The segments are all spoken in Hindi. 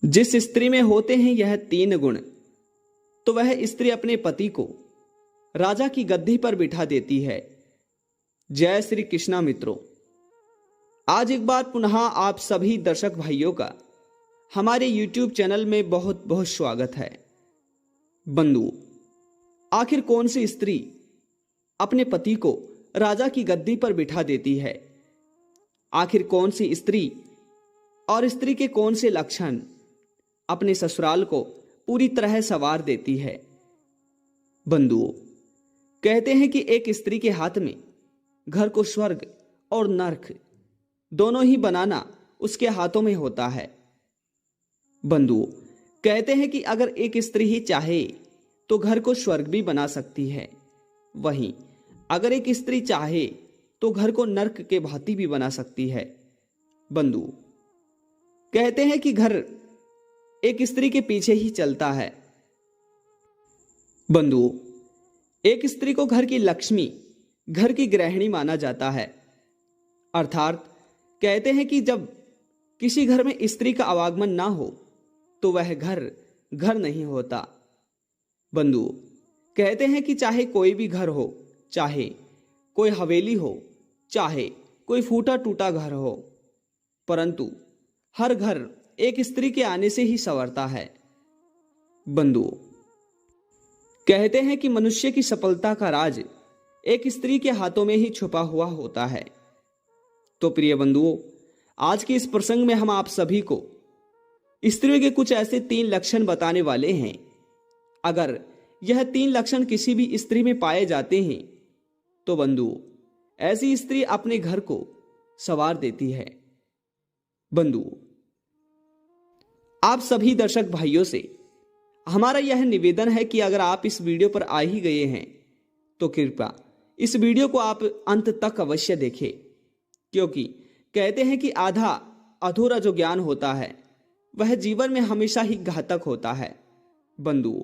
जिस स्त्री में होते हैं यह तीन गुण, तो वह स्त्री अपने पति को राजा की गद्दी पर बिठा देती है। जय श्री कृष्णा मित्रों, आज एक बार पुनः आप सभी दर्शक भाइयों का हमारे YouTube चैनल में बहुत बहुत स्वागत है। बंधुओं, आखिर कौन सी स्त्री अपने पति को राजा की गद्दी पर बिठा देती है? आखिर कौन सी स्त्री और स्त्री के कौन से लक्षण अपने ससुराल को पूरी तरह संवार देती है? बंधुओं, कहते हैं कि एक स्त्री के हाथ में घर को स्वर्ग और नरक दोनों ही बनाना उसके हाथों में होता है। बंधुओं, कहते हैं कि अगर एक स्त्री ही चाहे तो घर को स्वर्ग भी बना सकती है, वहीं अगर एक स्त्री चाहे तो घर को नरक के भांति भी बना सकती है। बंधुओं, कहते हैं कि घर एक स्त्री के पीछे ही चलता है। बंधुओं, एक स्त्री को घर की लक्ष्मी, घर की गृहिणी माना जाता है। अर्थात कहते हैं कि जब किसी घर में स्त्री का आवागमन ना हो तो वह घर घर नहीं होता। बंधुओं, कहते हैं कि चाहे कोई भी घर हो, चाहे कोई हवेली हो, चाहे कोई फूटा टूटा घर हो, परंतु हर घर एक स्त्री के आने से ही संवरता है। बंधुओं, कहते हैं कि मनुष्य की सफलता का राज एक स्त्री के हाथों में ही छुपा हुआ होता है। तो प्रिय बंधुओं, आज के इस प्रसंग में हम आप सभी को स्त्रियों के कुछ ऐसे 3 लक्षण बताने वाले हैं। अगर यह 3 लक्षण किसी भी स्त्री में पाए जाते हैं तो बंधुओं, ऐसी स्त्री अपने घर को संवार देती है। बंधुओं, आप सभी दर्शक भाइयों से हमारा यह निवेदन है कि अगर आप इस वीडियो पर आ ही गए हैं तो कृपया इस वीडियो को आप अंत तक अवश्य देखें, क्योंकि कहते हैं कि आधा अधूरा जो ज्ञान होता है वह जीवन में हमेशा ही घातक होता है। बंधुओं,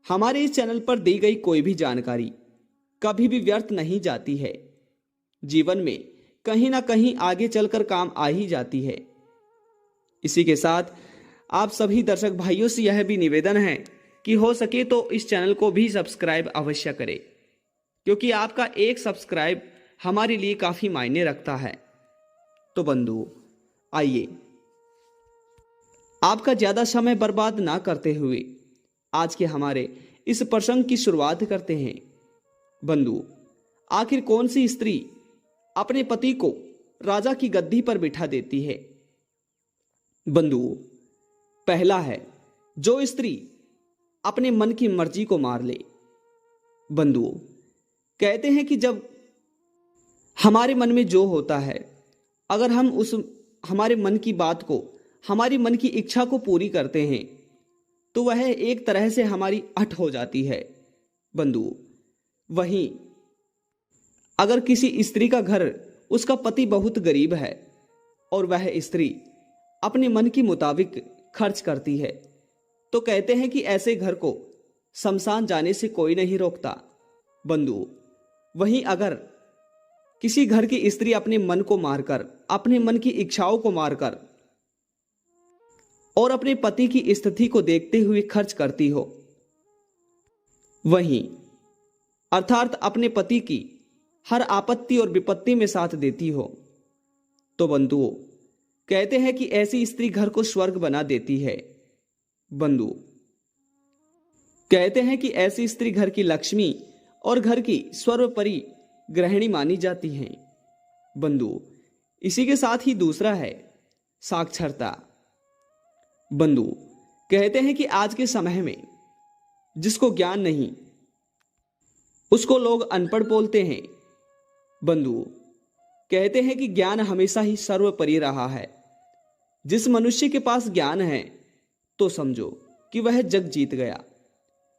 हमारे इस चैनल पर दी गई कोई भी जानकारी कभी भी व्यर्थ नहीं जाती है, जीवन में कहीं ना कहीं आगे चलकर काम आ ही जाती है। इसी के साथ आप सभी दर्शक भाइयों से यह भी निवेदन है कि हो सके तो इस चैनल को भी सब्सक्राइब अवश्य करें, क्योंकि आपका एक सब्सक्राइब हमारे लिए काफी मायने रखता है। तो बंधुओं, आइए आपका ज्यादा समय बर्बाद ना करते हुए आज के हमारे इस प्रसंग की शुरुआत करते हैं। बंधुओं, आखिर कौन सी स्त्री अपने पति को राजा की गद्दी पर बिठा देती है? बंधुओं, पहला है जो स्त्री अपने मन की मर्जी को मार ले। बंधुओं, कहते हैं कि जब हमारे मन में जो होता है, अगर हम उस हमारे मन की बात को, हमारी मन की इच्छा को पूरी करते हैं तो वह एक तरह से हमारी अट हो जाती है। बंधुओं, वहीं अगर किसी स्त्री का घर, उसका पति बहुत गरीब है और वह स्त्री अपने मन के मुताबिक खर्च करती है, तो कहते हैं कि ऐसे घर को शमशान जाने से कोई नहीं रोकता। बंधुओं, वहीं अगर किसी घर की स्त्री अपने मन को मारकर, अपने मन की इच्छाओं को मारकर और अपने पति की स्थिति को देखते हुए खर्च करती हो, वहीं अर्थात अपने पति की हर आपत्ति और विपत्ति में साथ देती हो, तो बंधुओं, कहते हैं कि ऐसी स्त्री घर को स्वर्ग बना देती है। बंधुओं, कहते हैं कि ऐसी स्त्री घर की लक्ष्मी और घर की सर्वोपरि गृहिणी मानी जाती हैं। बंधुओं, इसी के साथ ही दूसरा है साक्षरता। बंधुओं, कहते हैं कि आज के समय में जिसको ज्ञान नहीं उसको लोग अनपढ़ बोलते हैं। बंधुओं, कहते हैं कि ज्ञान हमेशा ही सर्वोपरि रहा है। जिस मनुष्य के पास ज्ञान है तो समझो कि वह जग जीत गया,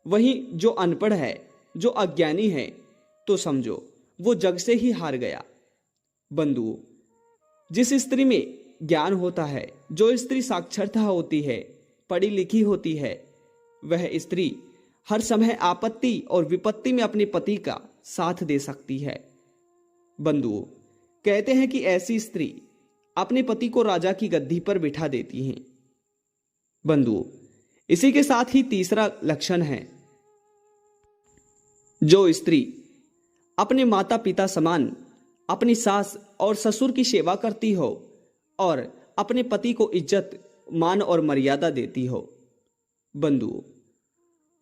वहीं जो अनपढ़ है, जो अज्ञानी है, तो समझो वो जग से ही हार गया। बंधुओं, जिस स्त्री में ज्ञान होता है, जो स्त्री साक्षरता होती है, पढ़ी लिखी होती है, वह स्त्री हर समय आपत्ति और विपत्ति में अपने पति का साथ दे सकती है। बंधुओं, कहते हैं कि ऐसी स्त्री अपने पति को राजा की गद्दी पर बिठा देती हैं। बंधुओं, इसी के साथ ही तीसरा लक्षण है, जो स्त्री अपने माता पिता समान अपनी सास और ससुर की सेवा करती हो और अपने पति को इज्जत, मान और मर्यादा देती हो। बंधुओं,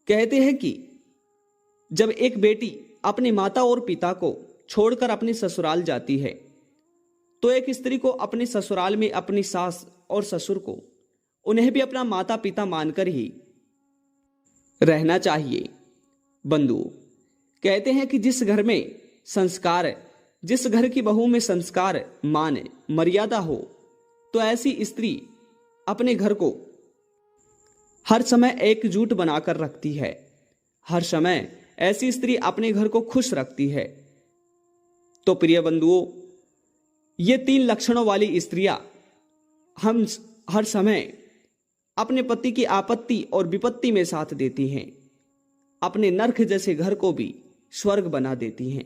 कहते हैं कि जब एक बेटी अपनी माता और पिता को छोड़कर अपने ससुराल जाती है, तो एक स्त्री को अपने ससुराल में अपनी सास और ससुर को, उन्हें भी अपना माता पिता मानकर ही रहना चाहिए। बंधुओं, कहते हैं कि जिस घर में संस्कार, जिस घर की बहू में संस्कार, मान, मर्यादा हो, तो ऐसी स्त्री अपने घर को हर समय एकजुट बनाकर रखती है। हर समय ऐसी स्त्री अपने घर को खुश रखती है। तो प्रिय बंधुओं, ये 3 लक्षणों वाली स्त्रियां हम हर समय अपने पति की आपत्ति और विपत्ति में साथ देती हैं, अपने नरक जैसे घर को भी स्वर्ग बना देती हैं।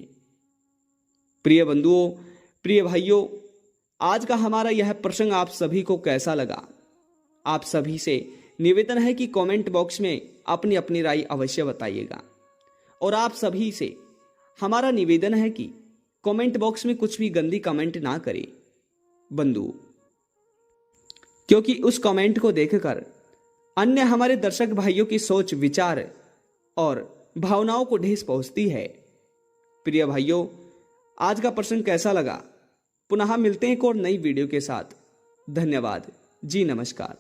प्रिय बंधुओं, प्रिय भाइयों, आज का हमारा यह प्रसंग आप सभी को कैसा लगा? आप सभी से निवेदन है कि कमेंट बॉक्स में अपनी अपनी राय अवश्य बताइएगा। और आप सभी से हमारा निवेदन है कि कमेंट बॉक्स में कुछ भी गंदी कमेंट ना करें बंधु, क्योंकि उस कमेंट को देखकर अन्य हमारे दर्शक भाइयों की सोच, विचार और भावनाओं को ठेस पहुंचती है। प्रिय भाइयों, आज का प्रसंग कैसा लगा? पुनः मिलते हैं एक और नई वीडियो के साथ। धन्यवाद जी, नमस्कार।